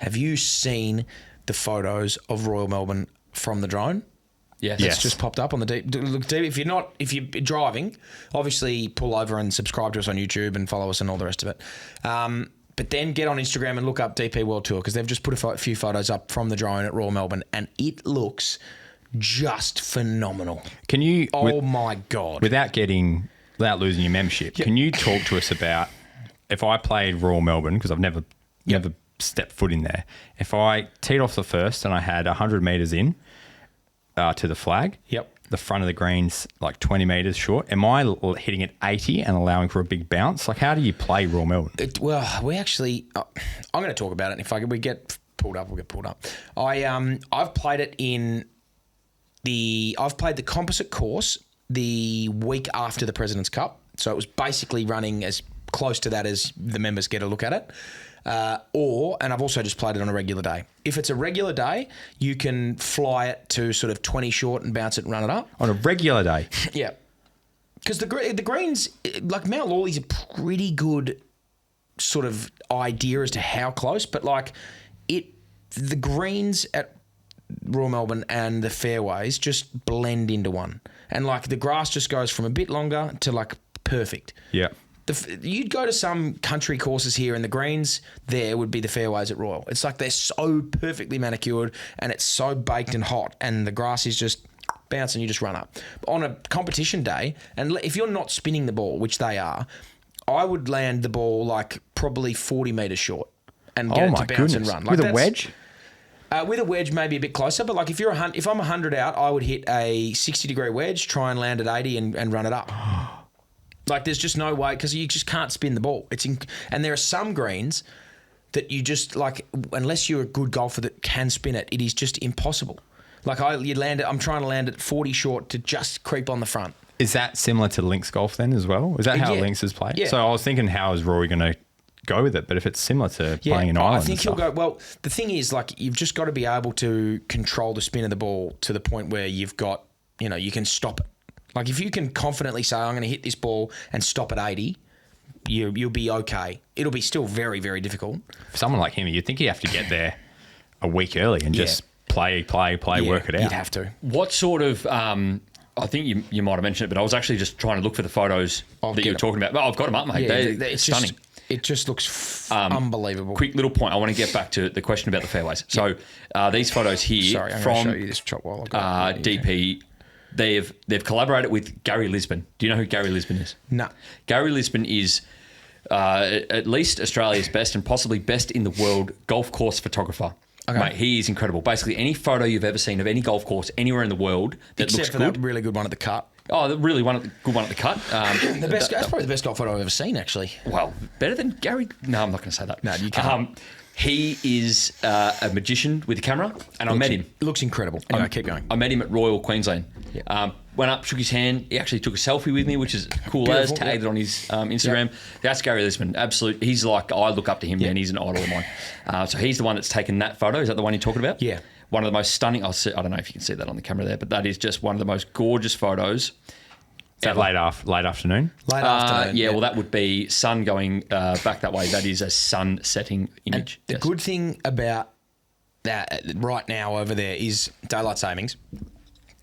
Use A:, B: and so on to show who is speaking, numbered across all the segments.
A: Have you seen the photos of Royal Melbourne from the drone?
B: Yes.
A: It's just popped up on the deep. Look deep. If you're driving, obviously pull over and subscribe to us on YouTube and follow us and all the rest of it. But then get on Instagram and look up DP World Tour because they've just put a few photos up from the drone at Royal Melbourne and it looks just phenomenal.
B: Can you?
A: My God!
B: Without losing your membership, can you talk to us about if I played Royal Melbourne because I've never stepped foot in there. If I teed off the first and I had 100 metres in to the flag, the front of the green's like 20 metres short, am I hitting it 80 and allowing for a big bounce? Like, how do you play Royal Melbourne?
A: We actually, I'm going to talk about it. And if we get pulled up, we'll get pulled up. I've played it I've played the composite course the week after the President's Cup. So it was basically running as close to that as the members get a look at it. And I've also just played it on a regular day. If it's a regular day, you can fly it to sort of 20 short and bounce it and run it up.
B: On a regular day?
A: Yeah. Because the greens, like Mount Lawley's a pretty good sort of idea as to how close, but like the greens at Royal Melbourne and the fairways just blend into one. And like the grass just goes from a bit longer to like perfect.
B: Yeah.
A: You'd go to some country courses here and the greens there would be the fairways at Royal. It's like they're so perfectly manicured and it's so baked and hot and the grass is just bounce and you just run up. On a competition day, and if you're not spinning the ball, which they are, I would land the ball like probably 40 metres short and get it to bounce and run. Like
B: with a wedge?
A: With a wedge, maybe a bit closer, but like if I'm 100 out, I would hit a 60-degree wedge, try and land at 80 and run it up. Like there's just no way because you just can't spin the ball. And there are some greens that you just like unless you're a good golfer that can spin it, it is just impossible. Like I'm trying to land it 40 short to just creep on the front.
B: Is that similar to links golf then as well? Is that how links is played?
A: Yeah.
B: So I was thinking, how is Rory going to go with it? But if it's similar to playing an island,
A: I think he'll go. Well, the thing is, like, you've just got to be able to control the spin of the ball to the point where you've got, you can stop it. Like if you can confidently say, I'm going to hit this ball and stop at 80, you'll be okay. It'll be still very, very difficult.
B: For someone like him, you'd think he'd have to get there a week early and just play, work it out.
A: You'd have to.
C: What sort of... I think you might have mentioned it, but I was actually just trying to look for the photos that you were talking about. Well, I've got them up, mate. They're stunning.
A: It just looks unbelievable.
C: Quick little point. I want to get back to the question about the fairways. So these photos here
A: Sorry, I'm
C: from
A: going to show you this shot while I've got it.
C: DP, they've collaborated with Gary Lisbon. Do you know who Gary Lisbon is?
A: No.
C: Gary Lisbon is at least Australia's best and possibly best in the world golf course photographer. Okay. Mate, he is incredible. Basically, any photo you've ever seen of any golf course anywhere in the world that looks good.
A: That really good one at the cut.
C: Oh, the really good one at the cut.
A: That's probably the best golf photo I've ever seen, actually.
C: Well, better than Gary. No, I'm not going to say that.
A: No, you can't.
C: He is a magician with a camera, and I met him.
A: It looks incredible. Anyway, keep going.
C: I met him at Royal Queensland.
A: Yeah.
C: Went up, shook his hand. He actually took a selfie with me, which is cool as. Tagged it on his Instagram. Yeah. That's Gary Lisbon. Absolute. He's like, I look up to him, man. He's an idol of mine. So he's the one that's taken that photo. Is that the one you're talking about?
A: Yeah.
C: One of the most stunning. I don't know if you can see that on the camera there, but that is just one of the most gorgeous photos.
B: Is that late afternoon?
A: Late afternoon.
C: Yeah, well, that would be sun going back that way. That is a sun setting image.
A: And the good thing about that right now over there is daylight savings.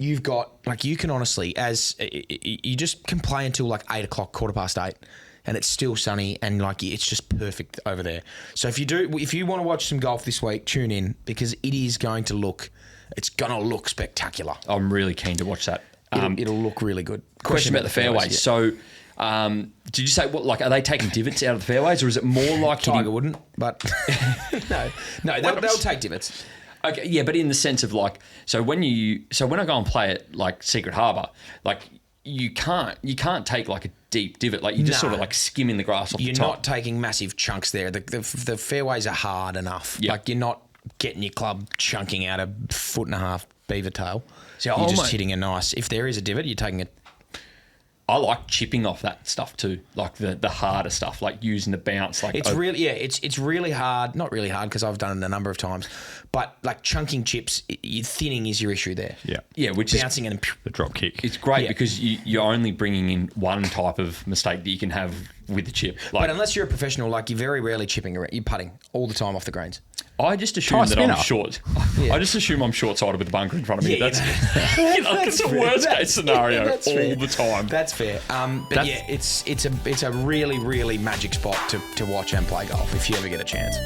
A: You've got, like, you can honestly, you just can play until like 8 o'clock, 8:15, and it's still sunny and like it's just perfect over there. So if you want to watch some golf this week, tune in because it's going to look spectacular.
C: I'm really keen to watch that.
A: It'll look really good.
C: Question about the fairways. Yeah. So, did you say are they taking divots out of the fairways, or is it more like
A: Tiger wouldn't? But no, they'll take divots.
C: Okay, yeah, but in the sense of like, when I go and play at like Secret Harbour, like you can't take like a deep divot, like you just sort of like skimming the grass off the top.
A: You're not taking massive chunks there. The fairways are hard enough. Yep. Like you're not getting your club chunking out a 1.5 foot beaver tail. So you're just hitting a nice. If there is a divot, you're taking it.
C: I like chipping off that stuff too, like the harder stuff, like using the bounce. Like
A: it's really hard. Not really hard because I've done it a number of times, but like chunking chips, thinning is your issue there.
C: Yeah, which
A: bouncing
C: is
A: and
B: the drop kick.
C: It's great because you're only bringing in one type of mistake that you can have with the chip.
A: But unless you're a professional, like you're very rarely chipping around. You're putting all the time off the greens.
C: I just assume that I'm short. Yeah. I just assume I'm short-sided with the bunker in front of me. That's that's the worst-case scenario the time.
A: That's fair. It's a really, really magic spot to watch and play golf if you ever get a chance.